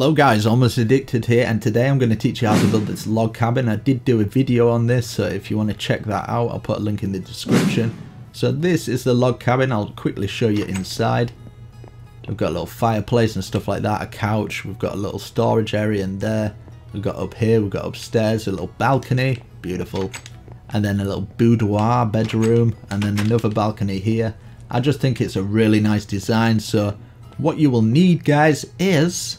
Hello guys, Almost Addicted here, and today I'm going to teach you how to build this log cabin. I did do a video on this, so if you want to check that out, I'll put a link in the description. So this is the log cabin. I'll quickly show you inside. We've got a little fireplace and stuff like that, a couch, we've got a little storage area in there, we've got up here, we've got upstairs a little balcony, beautiful, and then a little boudoir bedroom, and then another balcony here. I just think it's a really nice design. So what you will need, guys, is,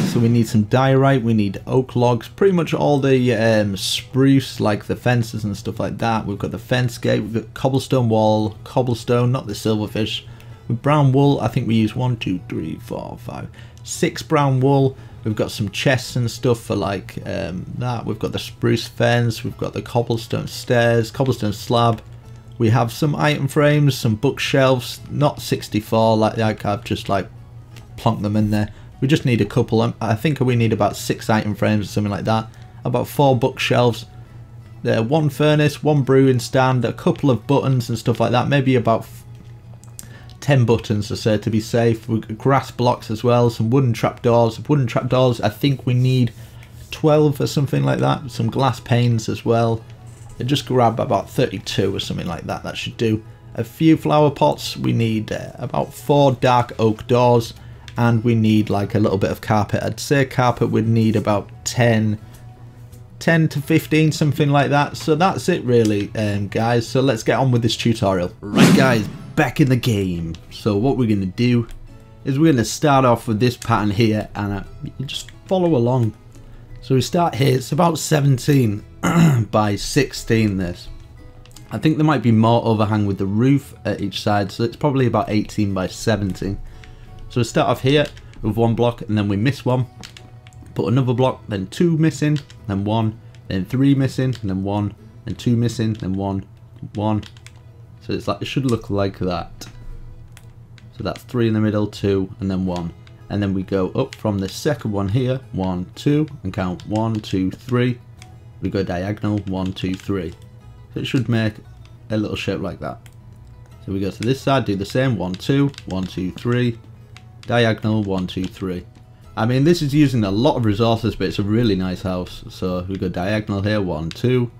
so we need some diorite, we need oak logs, pretty much all the spruce, like the fences and stuff like that. We've got the fence gate, we've got cobblestone wall, cobblestone, not the silverfish. With brown wool, I think we use 1, 2, 3, 4, 5, 6 brown wool. We've got some chests and stuff for like that. We've got the spruce fence, we've got the cobblestone stairs, cobblestone slab. We have some item frames, some bookshelves, not 64 like I've just like plonked them in there. We just need a couple. I think we need about 6 item frames or something like that. About 4 bookshelves. 1 furnace, 1 brewing stand, a couple of buttons and stuff like that. Maybe about 10 buttons or so to be safe. We've got grass blocks as well, some wooden trapdoors. Wooden trapdoors, I think we need 12 or something like that. Some glass panes as well. Just grab about 32 or something like that. That should do. A few flower pots. We need about 4 dark oak doors. And we need like a little bit of carpet. I'd say carpet would need about 10 to 15, something like that. So that's it really, guys. So let's get on with this tutorial. Right guys, back in the game. So what we're going to do is we're going to start off with this pattern here, and you just follow along. So we start here. It's about 17 by 16 this. I think there might be more overhang with the roof at each side, so it's probably about 18 by 17. So we start off here with 1 block, and then we miss 1, put another block, then 2 missing, then 1, then 3 missing, and then 1, then 2 missing, then 1, 1. So it's like, it should look like that. So that's 3 in the middle, 2, and then 1. And then we go up from the second one here, 1, 2, and count 1, 2, 3. We go diagonal, 1, 2, 3. So it should make a little shape like that. So we go to this side, do the same, 1, 2, 1, 2, 3. Diagonal, 1, 2, 3. I mean, this is using a lot of resources, but it's a really nice house. So we go diagonal here, 1, 2,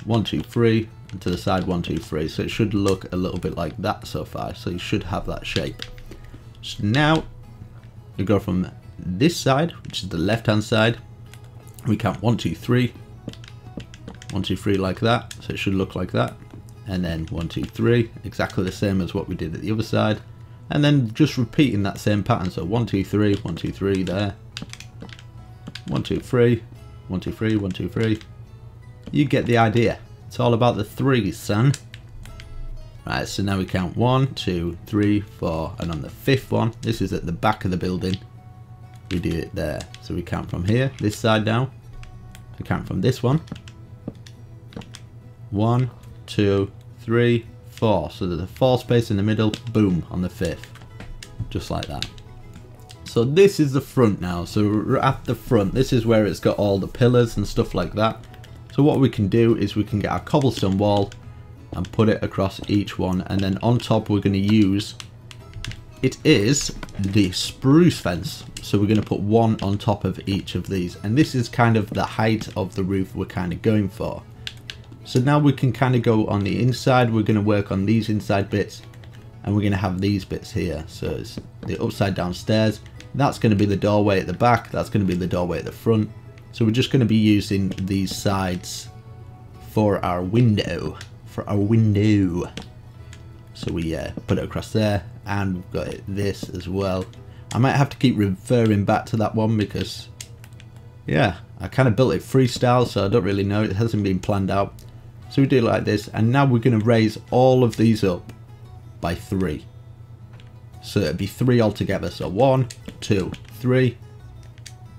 1, 2, 3, and to the side, 1, 2, 3. So it should look a little bit like that so far. So you should have that shape. So now we go from this side, which is the left-hand side. We count 1, 2, 3, 1, 2, 3 like that. So it should look like that. And then 1, 2, 3, exactly the same as what we did at the other side. And then just repeating that same pattern. So 1, 2, 3, 1, 2, 3 there. 1, 2, 3, 1, 2, 3, 1, 2, 3. You get the idea. It's all about the 3s, son. Right, so now we count 1, 2, 3, 4, and on the 5th one, this is at the back of the building, we do it there. So we count from here, this side down. We count from this one. 1, 2, 3, 4. So there's a 4 space in the middle, boom, on the 5th. Just like that. So this is the front now. So we're at the front. This is where it's got all the pillars and stuff like that. So what we can do is we can get our cobblestone wall and put it across each one. And then on top we're going to use, it is the spruce fence. So we're going to put 1 on top of each of these. And this is kind of the height of the roof we're kind of going for. So now we can kind of go on the inside. We're going to work on these inside bits, and we're going to have these bits here. So it's the upside down stairs. That's going to be the doorway at the back. That's going to be the doorway at the front. So we're just going to be using these sides for our window. So we put it across there, and we've got this as well. I might have to keep referring back to that one because, yeah, I kind of built it freestyle, so I don't really know. It hasn't been planned out. So we do it like this, and now we're going to raise all of these up by 3. So it'd be 3 altogether. So 1, 2, 3.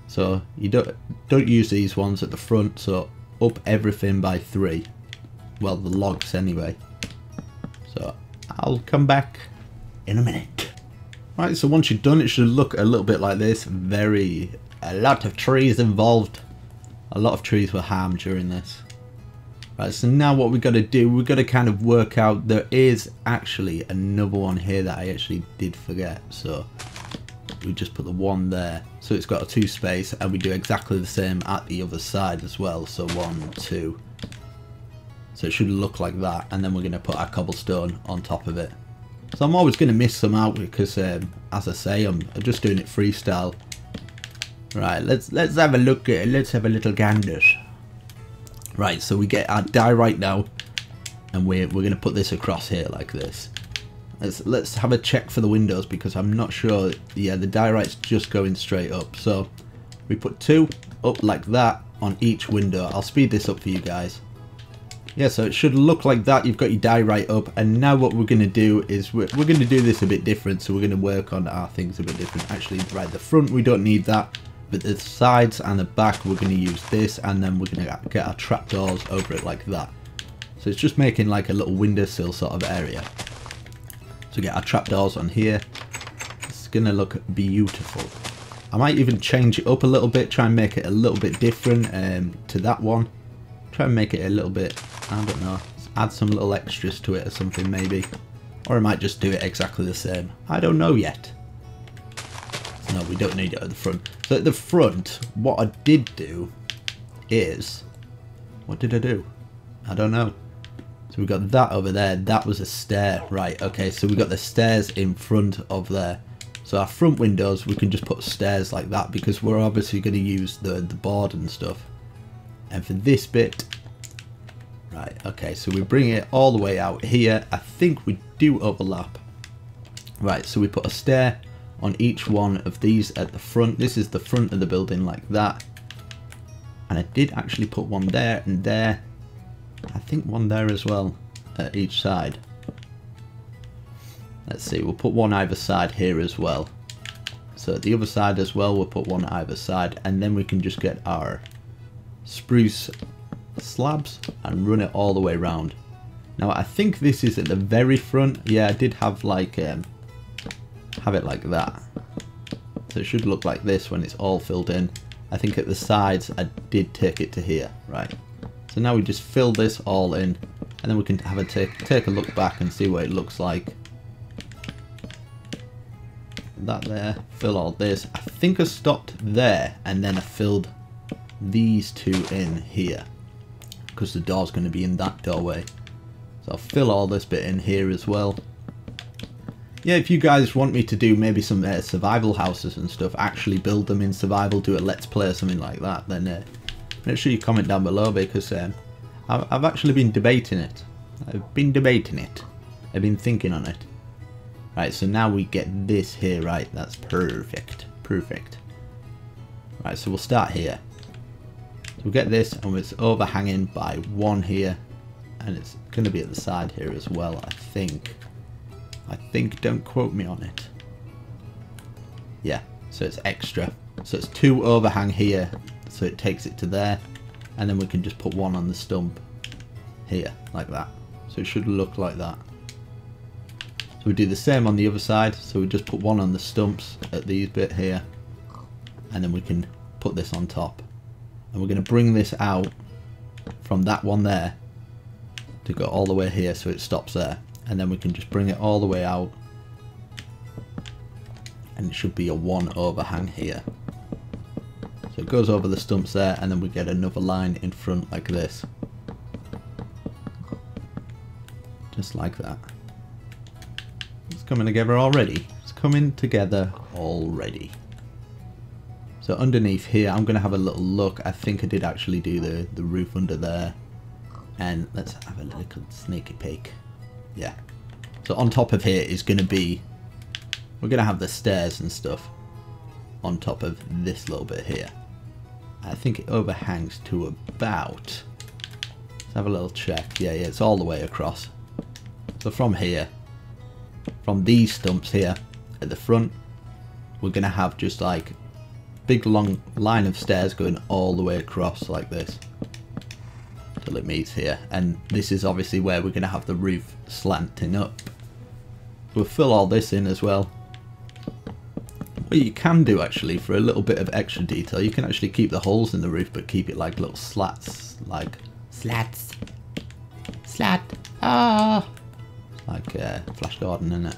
So you don't use these ones at the front. So up everything by 3. Well, the logs anyway. So I'll come back in a minute. Right. So once you're done, it should look a little bit like this. A lot of trees involved. A lot of trees were harmed during this. Right, so now what we've got to do, we've got to kind of work out, there is actually another one here that I actually did forget. So we just put the one there, so it's got a 2 space, and we do exactly the same at the other side as well. So 1, 2. So it should look like that, and then we're going to put our cobblestone on top of it. So I'm always going to miss some out because, as I say, I'm just doing it freestyle. Right, let's have a look at it. Let's have a little gander. Right, so we get our die right now, and we're going to put this across here like this. Let's have a check for the windows because I'm not sure. Yeah, the die right's just going straight up. So we put 2 up like that on each window. I'll speed this up for you guys. Yeah, so it should look like that. You've got your die right up, and now what we're going to do is we're going to do this a bit different. So we're going to work on our things a bit different. Actually, right, the front we don't need that, but the sides and the back we're going to use this, and then we're going to get our trapdoors over it like that. So it's just making like a little windowsill sort of area. So get our trapdoors on here. It's going to look beautiful. I might even change it up a little bit, try and make it a little bit different to that one. Try and make it a little bit, I don't know, add some little extras to it or something maybe. Or I might just do it exactly the same. I don't know yet. No, we don't need it at the front. So at the front, what I did do is... What did I do? I don't know. So we got that over there. That was a stair. Right, okay, so we got the stairs in front of there. So our front windows, we can just put stairs like that because we're obviously going to use the board and stuff. And for this bit, right, okay, so we bring it all the way out here. I think we do overlap. Right, so we put a stair on each one of these at the front. This is the front of the building like that. And I did actually put one there and there. I think one there as well at each side. Let's see, we'll put one either side here as well. So at the other side as well, we'll put one either side, and then we can just get our spruce slabs and run it all the way around. Now I think this is at the very front. Yeah, I did have like have it like that, so it should look like this when it's all filled in. I think at the sides I did take it to here. Right, so now we just fill this all in, and then we can have a take a look back and see what it looks like. That there, fill all this. I think I stopped there and then I filled these 2 in here because the door's going to be in that doorway. So I'll fill all this bit in here as well. Yeah, if you guys want me to do maybe some survival houses and stuff, actually build them in survival, do a let's play or something like that, then make sure you comment down below because I've actually been debating it. I've been thinking on it. Right, so now we get this here, right? That's perfect. Perfect. Right, so we'll start here. So we'll get this, and it's overhanging by 1 here. And it's going to be at the side here as well, I think. Don't quote me on it. Yeah, so it's extra. So it's 2 overhang here, so it takes it to there. And then we can just put 1 on the stump here, like that. So it should look like that. So we do the same on the other side, so we just put 1 on the stumps at these bit here, and then we can put this on top. And we're going to bring this out from that one there to go all the way here so it stops there, and then we can just bring it all the way out, and it should be a 1 overhang here. So it goes over the stumps there, and then we get another line in front like this, just like that. It's coming together already. It's coming together already. So underneath here, I'm going to have a little look. I think I did actually do the roof under there. And let's have a little sneaky peek. Yeah. So on top of here is going to be, we're going to have the stairs and stuff on top of this little bit here. I think it overhangs to about, let's have a little check. Yeah, it's all the way across. So from here, from these stumps here at the front, we're going to have just like big long line of stairs going all the way across like this till it meets here. And this is obviously where we're going to have the roof slanting up. We'll fill all this in as well. What you can do actually for a little bit of extra detail, you can actually keep the holes in the roof but keep it like little slats, like slats, slat, like Flash Gordon, isn't it?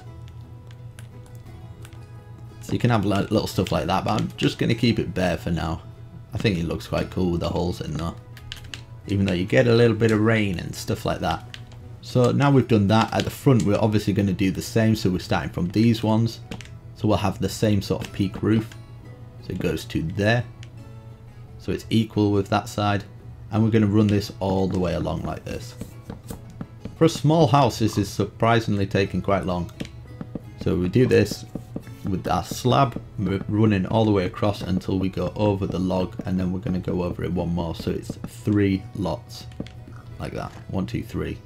So you can have little stuff like that, but I'm just going to keep it bare for now. I think it looks quite cool with the holes in there, even though you get a little bit of rain and stuff like that. So now we've done that, at the front we're obviously going to do the same, so we're starting from these ones. So we'll have the same sort of peak roof. So it goes to there. So it's equal with that side. And we're going to run this all the way along like this. For a small house, this is surprisingly taking quite long. So we do this with our slab, we're running all the way across until we go over the log, and then we're going to go over it one more. So it's 3 lots like that. 1, 2, 3.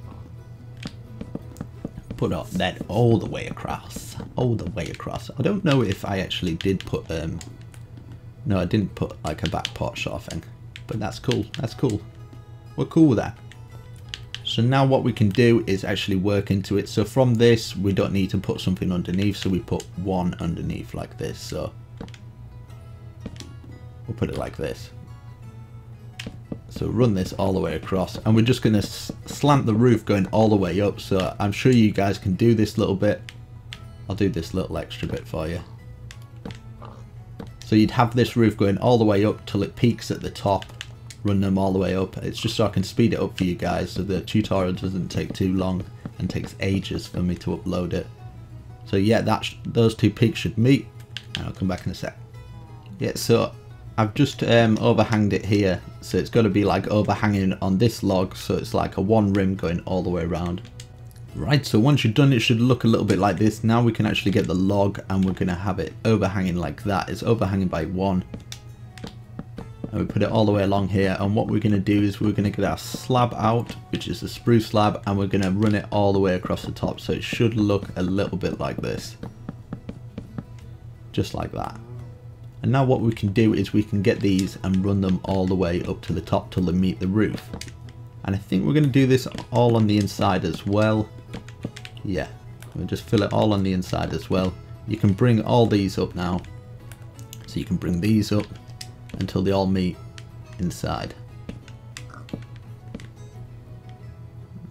Put up that all the way across. All the way across. I don't know if I actually did put no, I didn't put like a back porch sort of thing. But that's cool. That's cool. We're cool with that. So now what we can do is actually work into it. So from this, we don't need to put something underneath. So we put 1 underneath like this. So we'll put it like this. So run this all the way across. And we're just going to slant the roof going all the way up. So I'm sure you guys can do this little bit. I'll do this little extra bit for you. So you'd have this roof going all the way up till it peaks at the top. Run them all the way up. It's just so I can speed it up for you guys so the tutorial doesn't take too long and takes ages for me to upload it. So yeah, those 2 peaks should meet, and I'll come back in a sec. Yeah, so I've just overhanged it here, so it's got to be like overhanging on this log, so it's like a 1 rim going all the way around. Right, so once you've done it, it should look a little bit like this. Now we can actually get the log and we're going to have it overhanging like that. It's overhanging by 1. And we put it all the way along here, and what we're going to do is we're going to get our slab out, which is the spruce slab, and we're going to run it all the way across the top, so it should look a little bit like this. Just like that. And now what we can do is we can get these and run them all the way up to the top till they meet the roof. And I think we're going to do this all on the inside as well. Yeah, we'll just fill it all on the inside as well. You can bring all these up now. So you can bring these up until they all meet inside.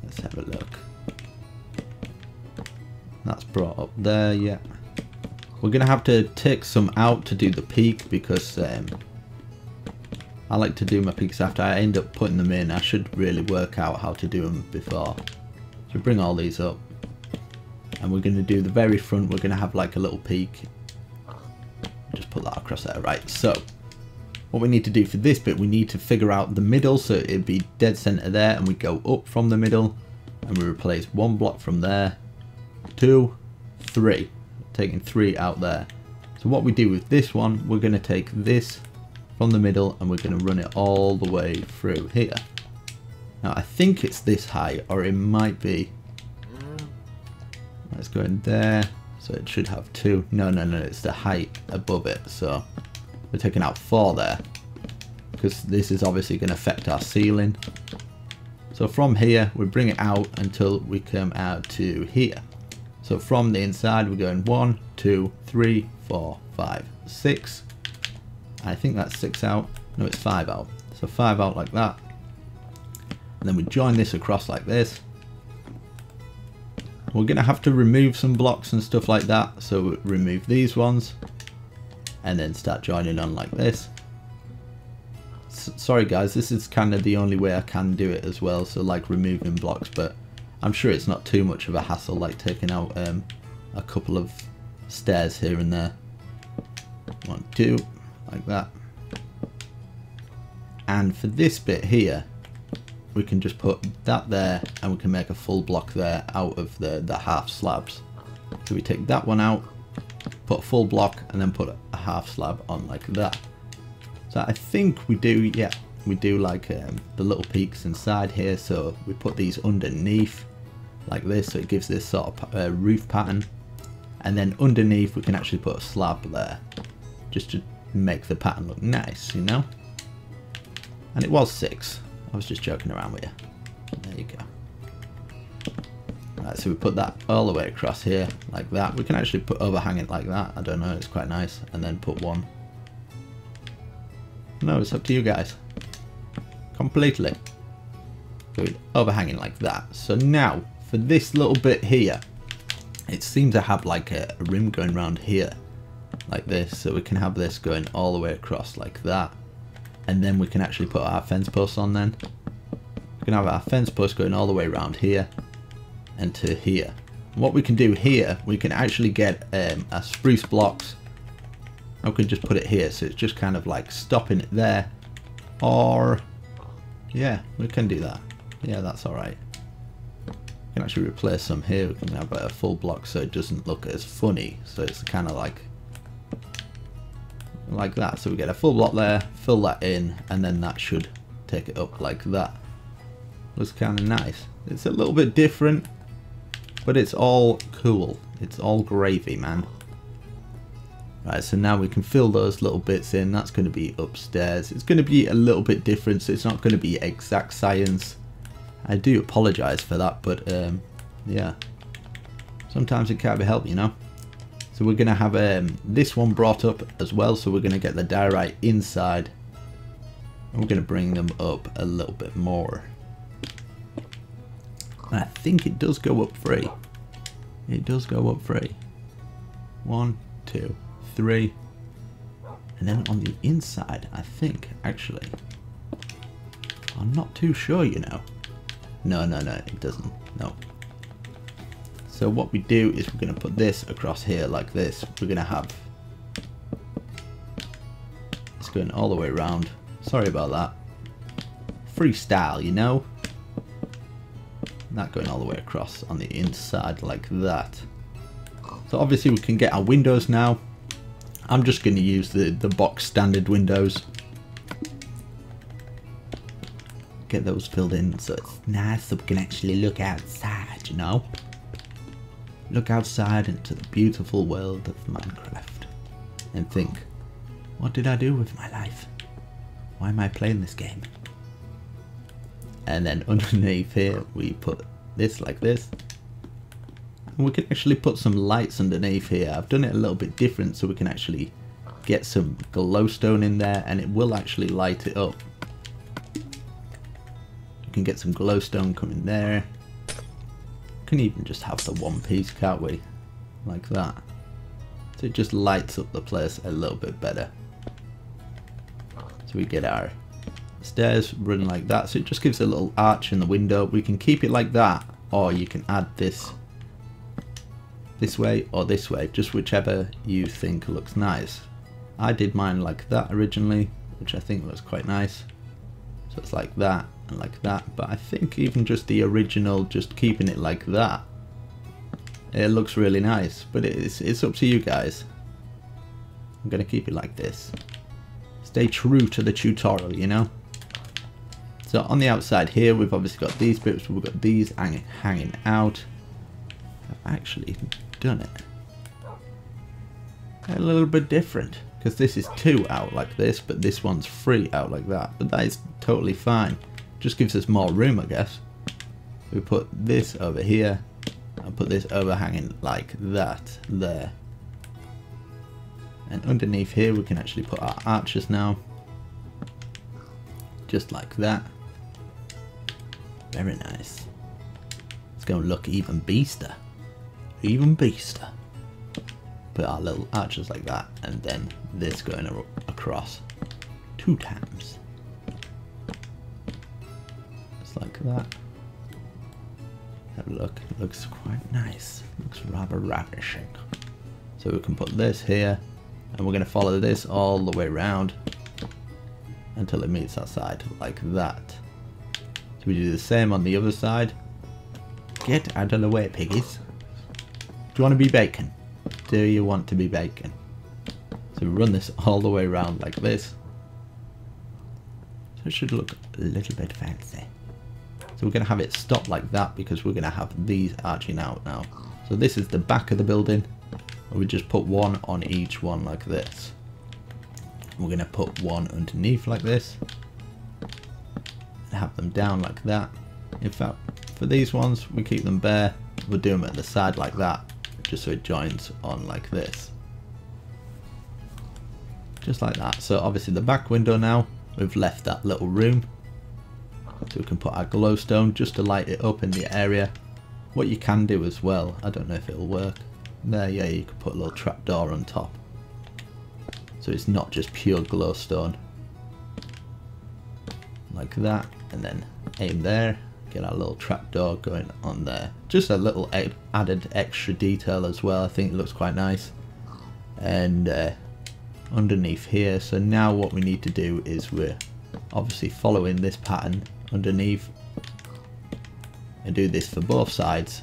Let's have a look. That's brought up there, yeah. We're going to have to take some out to do the peak because I like to do my peaks after I end up putting them in. I should really work out how to do them before. So bring all these up. And we're going to do the very front, we're going to have like a little peak. Just put that across there, right. So what we need to do for this bit, we need to figure out the middle, so it'd be dead center there, and we go up from the middle, and we replace 1 block from there, 2, 3, taking 3 out there. So what we do with this one, we're going to take this from the middle and we're going to run it all the way through here. Now I think it's this high, or it might be. Let's go in there, so it should have 2. No, it's the height above it, so we're taking out 4 there, because this is obviously going to affect our ceiling. So from here, we bring it out until we come out to here. So from the inside, we're going 1, 2, 3, 4, 5, 6. I think that's 6 out. No, it's 5 out. So 5 out like that. And then we join this across like this. We're going to have to remove some blocks and stuff like that. So we remove these ones. And then start joining on like this. Sorry guys, this is kind of the only way I can do it as well. So like removing blocks, but I'm sure it's not too much of a hassle, like taking out a couple of stairs here and there. 1, 2, like that. And for this bit here, we can just put that there, and we can make a full block there out of the half slabs. So we take that one out, put a full block, and then put a half slab on like that. So I think we do, yeah, we do like the little peaks inside here. So we put these underneath like this, so it gives this sort of roof pattern. And then underneath we can actually put a slab there, just to make the pattern look nice, you know. And it was 6. I was just joking around with you. There you go. Right, so we put that all the way across here like that. We can actually put overhang it like that. I don't know, it's quite nice. And then put 1. No, it's up to you guys. Completely. So overhanging like that. So now for this little bit here, it seems to have like a rim going around here. like this, so we can have this going all the way across like that, and then we can actually put our fence posts on. Then we can have our fence posts going all the way around here and to here. What we can do here, we can actually get a spruce blocks, and we can just put it here, so it's just kind of like stopping it there. Or yeah, we can do that. Yeah, that's alright. We can actually replace some here. We can have a full block so it doesn't look as funny, so it's kind of like that. So we get a full block there, fill that in, and then that should take it up like that. Looks kind of nice. It's a little bit different, but it's all cool. It's all gravy, man. Right, so now we can fill those little bits in. That's going to be upstairs. It's going to be a little bit different, so it's not going to be exact science. I do apologise for that, but yeah, sometimes it can't be helped, you know. So we're going to have this one brought up as well, so we're going to get the diorite inside, and we're going to bring them up a little bit more. And I think it does go up 3. It does go up 3. 1, 2, 3, and then on the inside, I think, actually, I'm not too sure, you know. No, it doesn't. No. So what we do is we're going to put this across here like this. We're going to have it's going all the way around. Sorry about that. Freestyle, you know. That going all the way across on the inside like that. So obviously we can get our windows now. I'm just going to use the box standard windows. Get those filled in so it's nice, so we can actually look outside, you know. Look outside into the beautiful world of Minecraft and think, what did I do with my life? Why am I playing this game? And then underneath here we put this like this. And we can actually put some lights underneath here. I've done it a little bit different so we can actually get some glowstone in there and it will actually light it up. You can get some glowstone coming there. You can even just have the one piece, can't we? Like that. So it just lights up the place a little bit better. So we get our stairs running like that, so it just gives a little arch in the window. We can keep it like that, or you can add this way or this way, just whichever you think looks nice. I did mine like that originally, which I think looks quite nice. So it's like that and like that, but I think even just the original, just keeping it like that, it looks really nice, but it's up to you guys. I'm gonna keep it like this. Stay true to the tutorial, you know. So on the outside here, we've obviously got these bits, we've got these hanging out. I've actually done it a little bit different, because this is 2 out like this, but this one's 3 out like that. But that is totally fine. Just gives us more room, I guess. We put this over here, and put this overhanging like that there. And underneath here, we can actually put our arches now, just like that. Very nice. It's going to look even beaster. Even beaster. Put our little arches like that, and then this going across 2 times. Just like that. Have a look. It looks quite nice. Looks rather ravishing. So we can put this here, and we're going to follow this all the way around until it meets that side like that. So we do the same on the other side. Get out of the way, piggies. Do you want to be bacon? Do you want to be bacon? So we run this all the way around like this. So it should look a little bit fancy. So we're going to have it stop like that because we're going to have these arching out now. So this is the back of the building. We just put one on each one like this. We're going to put one underneath like this. And have them down like that. In fact, for these ones, we keep them bare. We'll do them at the side like that, just so it joins on like this. Just like that. So obviously the back window now, we've left that little room. So we can put our glowstone just to light it up in the area. What you can do as well, I don't know if it'll work. There, yeah, you can put a little trapdoor on top. so it's not just pure glowstone. Like that, and then aim there, get our little trapdoor going on there. Just a little added extra detail as well. I think it looks quite nice. And underneath here, so now what we need to do is we're obviously following this pattern underneath and do this for both sides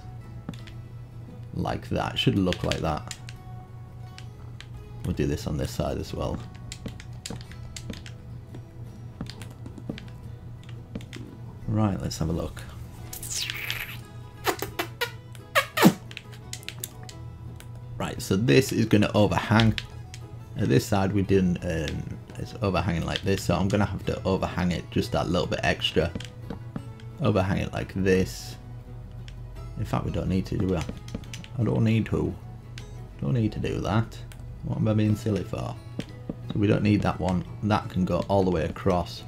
like that. It should look like that. We'll do this on this side as well. Right, let's have a look. Right, so this is going to overhang. At this side we didn't, it's overhanging like this, so I'm going to have to overhang it just that little bit extra. Overhang it like this. In fact, we don't need to, do we? I don't need to. Don't need to do that. What am I being silly for? So we don't need that one. That can go all the way across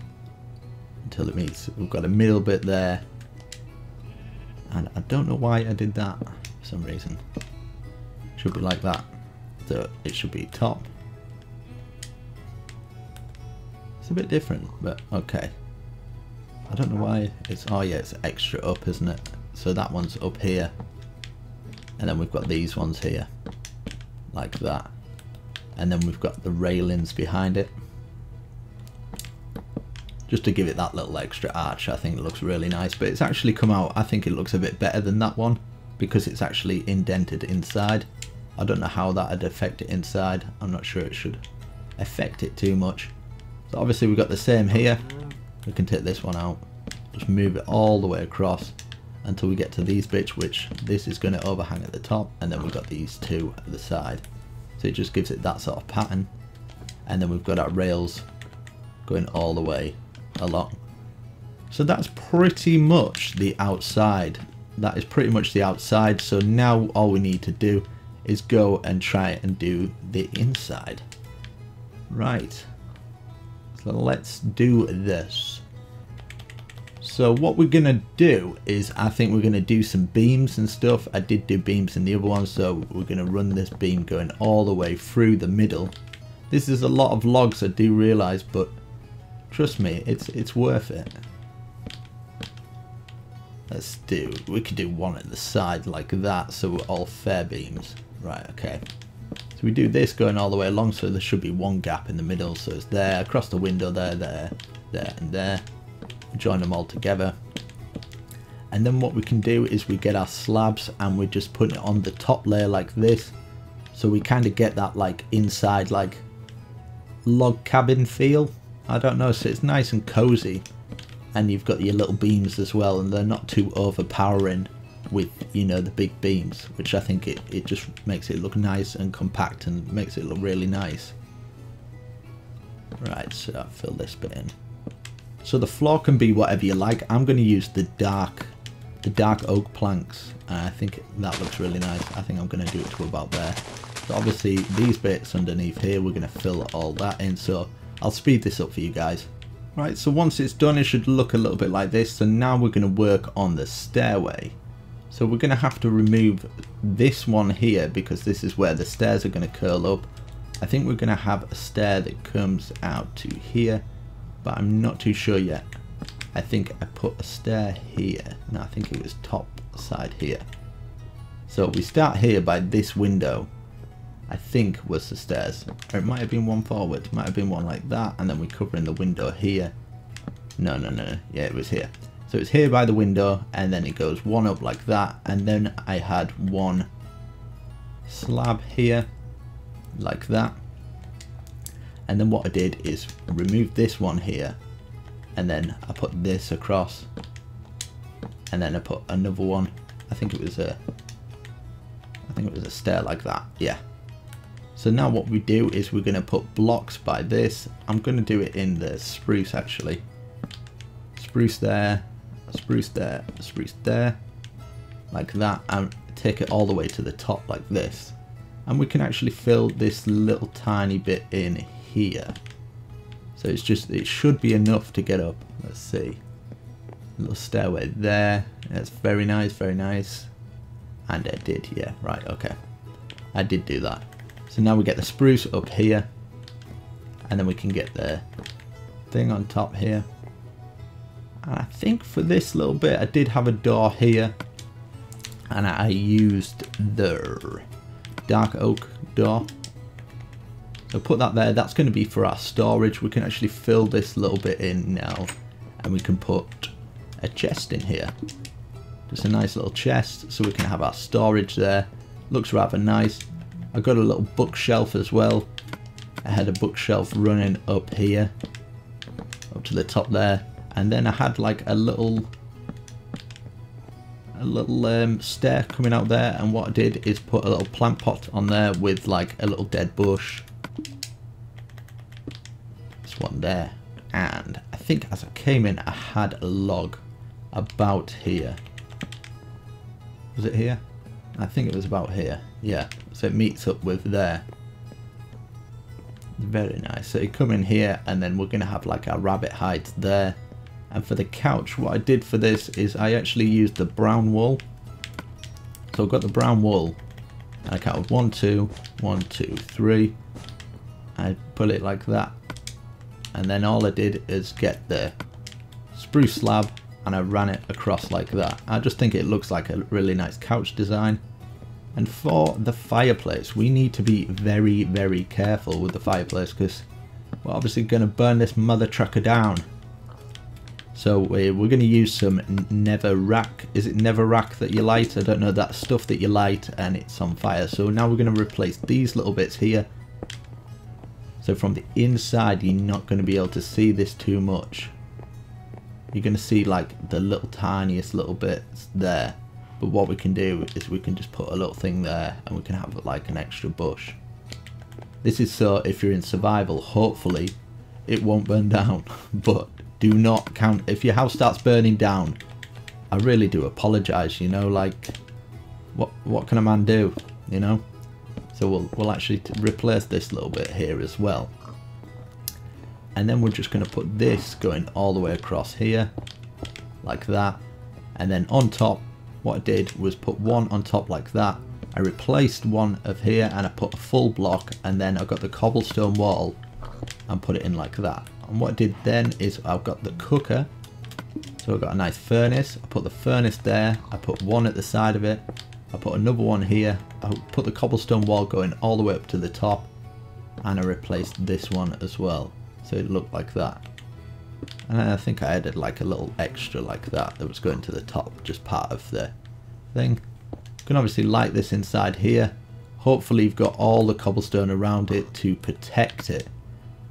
until it meets. We've got a middle bit there. And I don't know why I did that for some reason. Should be like that. So it should be top. It's a bit different, but okay. I don't know why it's, oh yeah, it's extra up, isn't it? So that one's up here. And then we've got these ones here. Like that. And then we've got the railings behind it. Just to give it that little extra arch, I think it looks really nice. But it's actually come out, I think it looks a bit better than that one, because it's actually indented inside. I don't know how that would affect it inside. I'm not sure it should affect it too much. So obviously we've got the same here. We can take this one out. Just move it all the way across until we get to these bits, which this is going to overhang at the top. And then we've got these two at the side. So it just gives it that sort of pattern. And then we've got our rails going all the way along. So that's pretty much the outside. That is pretty much the outside. So now all we need to do is go and try and do the inside. Right. So let's do this. So what we're gonna do is, I think we're gonna do some beams and stuff. I did do beams in the other one, so we're gonna run this beam going all the way through the middle. This is a lot of logs, I do realise, but trust me, it's worth it. We could do one at the side like that, so we're all fair beams. Right, okay. So we do this going all the way along, so there should be one gap in the middle, so it's there, across the window, there, and there. Join them all together. And then what we can do is we get our slabs and we just put it on the top layer like this. So we kind of get that like inside like log cabin feel. I don't know, so it's nice and cozy. And you've got your little beams as well, and they're not too overpowering with, you know, the big beams, which I think it just makes it look nice and compact and makes it look really nice. Right, so I'll fill this bit in. So the floor can be whatever you like. I'm going to use the dark oak planks. I think that looks really nice. I think I'm going to do it to about there. So obviously these bits underneath here, we're going to fill all that in. So I'll speed this up for you guys. Right, so once it's done, it should look a little bit like this. So now we're going to work on the stairway. So we're going to have to remove this one here, because this is where the stairs are going to curl up. I think we're going to have a stair that comes out to here, but I'm not too sure yet. I think I put a stair here. No, I think it was top side here. So we start here by this window, I think was the stairs. Or it might have been one forward, it might have been one like that, and then we cover in the window here. No, yeah, it was here. So it's here by the window, and then it goes one up like that, and then I had one slab here, like that. And then what I did is remove this one here, and then I put this across, and then I put another one. I think it was a stair like that. Yeah. So now what we do is we're going to put blocks by this. I'm going to do it in the spruce actually. Spruce there, spruce there, spruce there, like that, and take it all the way to the top like this. And we can actually fill this little tiny bit in here. So it's just, it should be enough to get up. Let's see. A little stairway there. That's very nice, very nice. And I did, yeah, right, okay. I did do that. So now we get the spruce up here. and then we can get the thing on top here. And I think for this little bit I did have a door here, and I used the dark oak door. So put that there. That's going to be for our storage. We can actually fill this little bit in now, and we can put a chest in here. Just a nice little chest, so we can have our storage there. Looks rather nice. I've got a little bookshelf as well. I had a bookshelf running up here, up to the top there, and then I had like a little stair coming out there, and what I did is put a little plant pot on there with like a little dead bush. This one there, and I think as I came in I had a log about here. Was it here? I think it was about here. Yeah, so it meets up with there. Very nice. So you come in here, and then we're going to have like our rabbit hides there. And for the couch, what I did for this is I actually used the brown wool. So I've got the brown wool, and I counted 1, 2, 1, 2, 3. I put it like that, and then all I did is get the spruce slab and I ran it across like that. I just think it looks like a really nice couch design. And for the fireplace, we need to be very, very careful with the fireplace, because we're obviously going to burn this mother trucker down. So we're going to use some netherrack. Is it netherrack that you light? I don't know. That stuff that you light and it's on fire. So now we're going to replace these little bits here. So from the inside, you're not going to be able to see this too much. You're going to see like the little tiniest little bits there. But what we can do is we can just put a little thing there, and we can have like an extra bush. This is so if you're in survival, hopefully it won't burn down. But do not count if your house starts burning down. I really do apologize, you know, like what can a man do, you know? So we'll actually replace this little bit here as well. And then we're just going to put this going all the way across here like that. And then on top, what I did was put one on top like that. I replaced one of here and I put a full block, and then I got the cobblestone wall and put it in like that. And what I did then is I've got the cooker, so I've got a nice furnace. I put the furnace there, I put one at the side of it, I put another one here, I put the cobblestone wall going all the way up to the top, and I replaced this one as well, so it looked like that. And I think I added like a little extra like that was going to the top, just part of the thing. You can obviously light this inside here. Hopefully you've got all the cobblestone around it to protect it.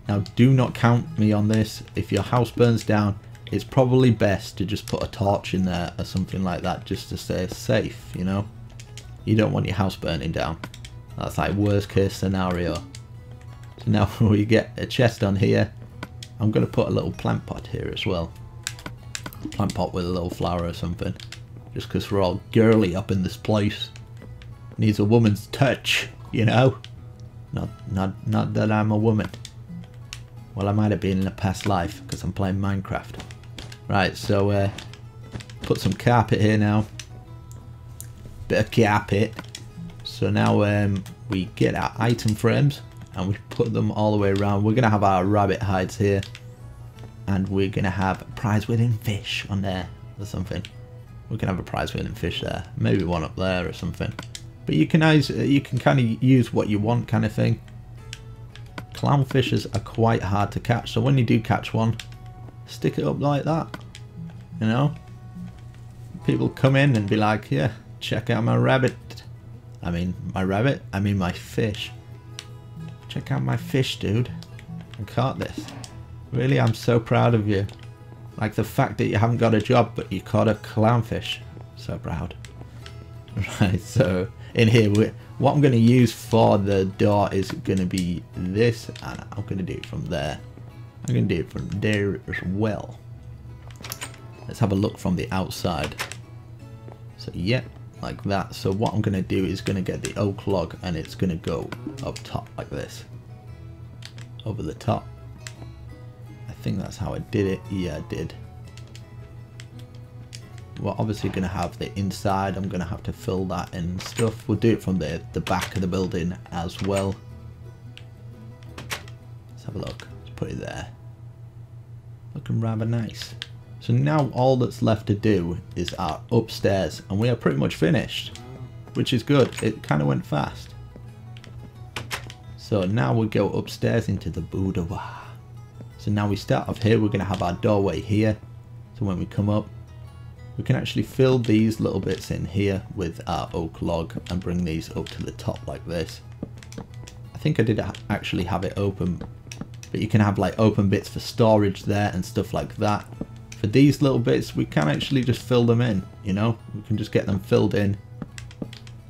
Now do not count me on this. If your house burns down, it's probably best to just put a torch in there or something like that, just to stay safe, you know. You don't want your house burning down. That's like worst case scenario. So now we get a chest on here. I'm going to put a little plant pot here as well. Plant pot with a little flower or something. Just because we're all girly up in this place. Needs a woman's touch, you know? Not that I'm a woman. Well, I might have been in a past life because I'm playing Minecraft. Right, so put some carpet here now. Bit of carpet. So now we get our item frames and we put them all the way around. We're going to have our rabbit hides here, and we're going to have a prize winning fish on there or something. We can have a prize winning fish there, maybe one up there or something. But you can kind of use what you want, kind of thing. Clownfishes are quite hard to catch, so when you do catch one, stick it up like that, you know. People come in and be like, yeah, check out my rabbit. I mean my fish. Check out my fish, dude. I caught this. Really, I'm so proud of you. Like the fact that you haven't got a job, but you caught a clownfish. So proud. Right, so in here, what I'm going to use for the door is going to be this, and I'm going to do it from there. I'm going to do it from there as well. Let's have a look from the outside. So yeah, like that. So what I'm going to do is going to get the oak log, and it's going to go up top like this. Over the top. I think that's how I did it. Yeah, I did. We're obviously going to have the inside. I'm going to have to fill that in stuff. We'll do it from the back of the building as well. Let's have a look. Put it there. Looking rather nice. So now all that's left to do is our upstairs, and we are pretty much finished, which is good. It kind of went fast. So now we go upstairs into the boudoir. So now we start off here. We're going to have our doorway here. So when we come up, we can actually fill these little bits in here with our oak log and bring these up to the top like this. I think I did actually have it open, but you can have like open bits for storage there and stuff like that. For these little bits, we can actually just fill them in, you know. We can just get them filled in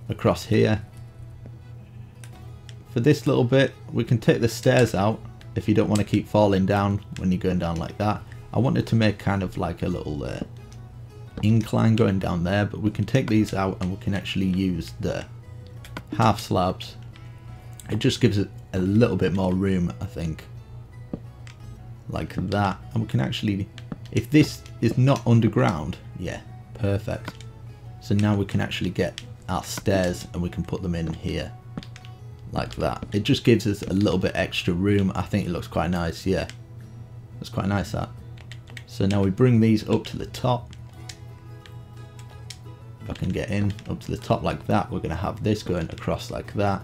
across here. For this little bit, we can take the stairs out if you don't want to keep falling down when you're going down like that. I wanted to make kind of like a little incline going down there, but we can take these out and we can actually use the half slabs. It just gives it a little bit more room, I think, like that. And we can actually, if this is not underground, yeah, perfect. So now we can actually get our stairs and we can put them in here like that. It just gives us a little bit extra room. I think it looks quite nice. Yeah, that's quite nice, that. So now we bring these up to the top. If I can get in up to the top like that, we're going to have this going across like that.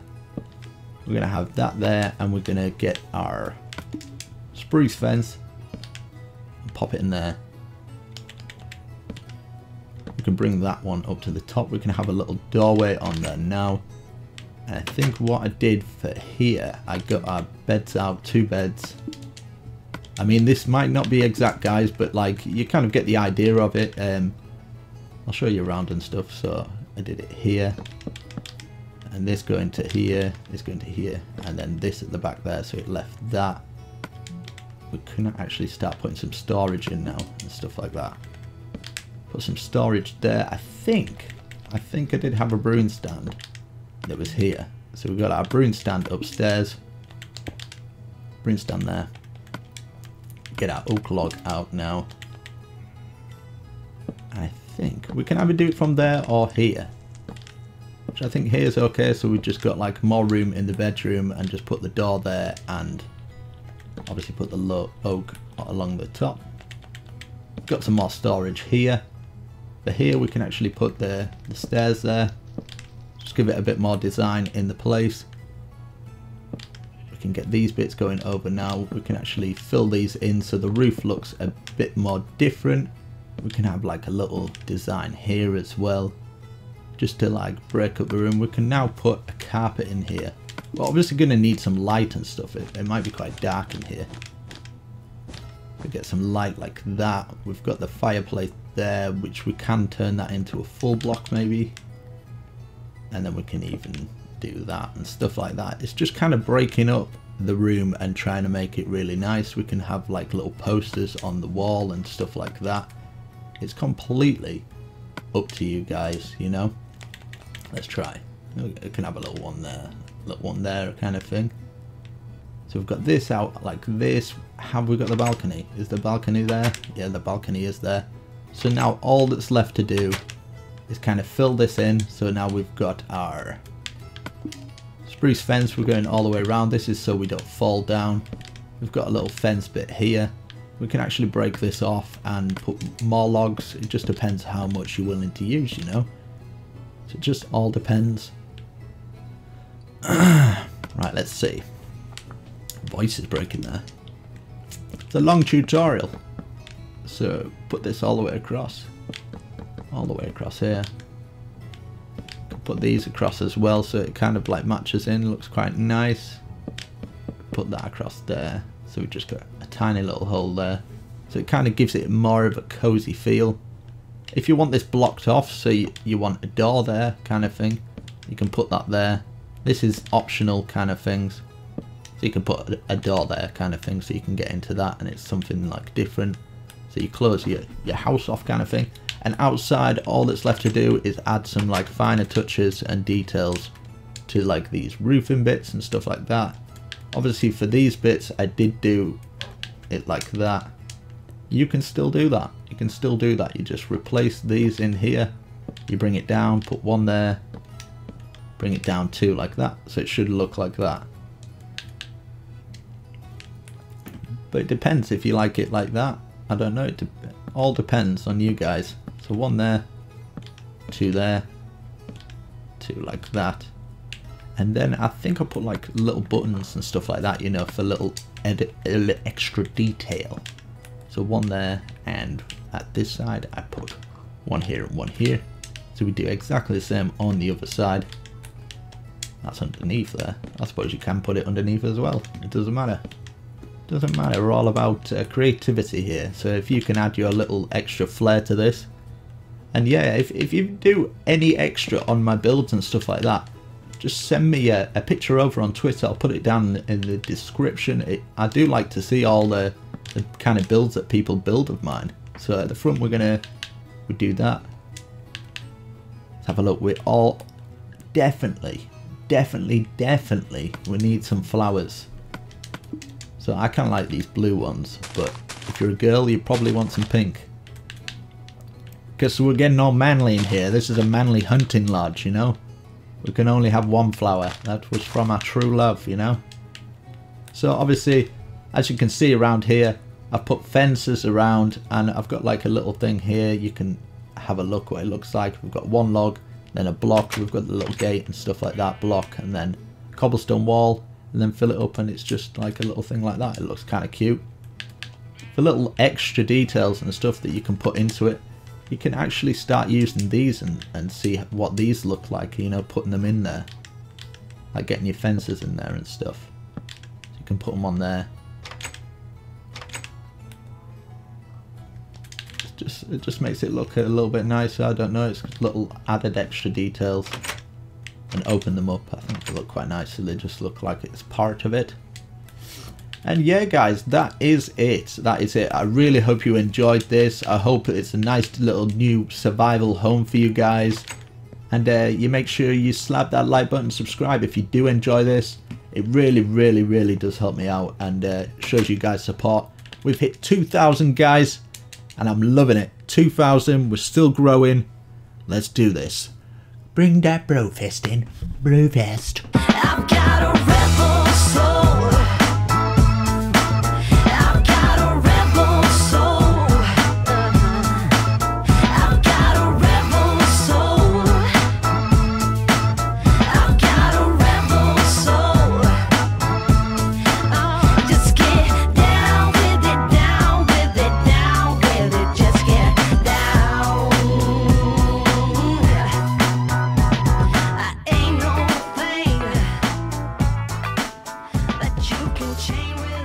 We're going to have that there, and we're going to get our spruce fence and pop it in there. We can bring that one up to the top. We can have a little doorway on there now. And I think what I did for here, I got our beds out, 2 beds. I mean, this might not be exact, guys, but like you kind of get the idea of it. I'll show you around and stuff. So I did it here, and this going to here, this going to here, and then this at the back there. So it left that. We can actually start putting some storage in now and stuff like that. Put some storage there. I think I did have a brewing stand that was here. So we've got our brewing stand upstairs. Brewing stand there. Get our oak log out now. I think we can either do it from there or here, which I think here is okay. So we just got like more room in the bedroom and just put the door there, and obviously put the oak along the top. Got some more storage here. But here we can actually put the stairs there. Just give it a bit more design in the place. We can get these bits going over now. We can actually fill these in so the roof looks a bit more different. We can have like a little design here as well, just to like break up the room. We can now put a carpet in here. We're obviously going to need some light and stuff. It might be quite dark in here. We get some light like that. We've got the fireplace there, which we can turn that into a full block maybe. And then we can even do that and stuff like that. It's just kind of breaking up the room and trying to make it really nice. We can have like little posters on the wall and stuff like that. It's completely up to you guys, you know. Let's try. We can have a little one there kind of thing. So we've got this out like this. Have we got the balcony? Is the balcony there? Yeah, the balcony is there. So now all that's left to do is kind of fill this in. So now we've got our spruce fence. We're going all the way around. This is so we don't fall down. We've got a little fence bit here. We can actually break this off and put more logs. It just depends how much you're willing to use, you know. So it just all depends. Right, let's see. Voice is breaking there. It's a long tutorial. So put this all the way across. All the way across here. Can put these across as well so it kind of like matches in. Looks quite nice. Put that across there. So we just got a tiny little hole there. So it kind of gives it more of a cozy feel. If you want this blocked off, so you want a door there kind of thing, you can put that there. This is optional kind of things. So you can put a door there kind of thing so you can get into that and it's something like different. So you close your house off kind of thing. And outside, all that's left to do is add some like finer touches and details to like these roofing bits and stuff like that. Obviously for these bits, I did do it like that. You can still do that. You can still do that. You just replace these in here. You bring it down, put one there. Bring it down 2 like that. So it should look like that. But it depends if you like it like that. I don't know, it all depends on you guys. So 1 there, 2 there, 2 like that. And then I think I'll put like little buttons and stuff like that, you know, for little extra detail. So 1 there, and at this side I put 1 here and 1 here. So we do exactly the same on the other side. That's underneath there. I suppose you can put it underneath as well. It doesn't matter. Doesn't matter. We're all about creativity here. So if you can add your little extra flair to this. And yeah, if you do any extra on my builds and stuff like that, just send me a picture over on Twitter. I'll put it down in the description. I do like to see all the kind of builds that people build of mine. So at the front we do that. Let's have a look. We're all definitely we need some flowers. So I kind of like these blue ones, but if you're a girl you probably want some pink. Because we're getting all manly in here. This is a manly hunting lodge, you know. We can only have 1 flower. That was from our true love, you know. So obviously, as you can see around here, I've put fences around, and I've got like a little thing here. You can have a look what it looks like. We've got 1 log, then a block. We've got the little gate and stuff like that, block, and then cobblestone wall, and then fill it up, and it's just like a little thing like that. It looks kind of cute. For little extra details and stuff that you can put into it, you can actually start using these and see what these look like, you know, putting them in there. Like getting your fences in there and stuff. So you can put them on there. It just makes it look a little bit nicer. I don't know, it's little added extra details. And open them up, I think they look quite nice, so they just look like it's part of it. And yeah guys, that is it. I really hope you enjoyed this. I hope it's a nice little new survival home for you guys. And you make sure you slap that like button, subscribe if you do enjoy this. It really does help me out, and shows you guys support. We've hit 2,000 guys, and I'm loving it. 2,000, we're still growing. Let's do this. Bring that bro fest in. Bro fest. I've got a rebel soul. Chain with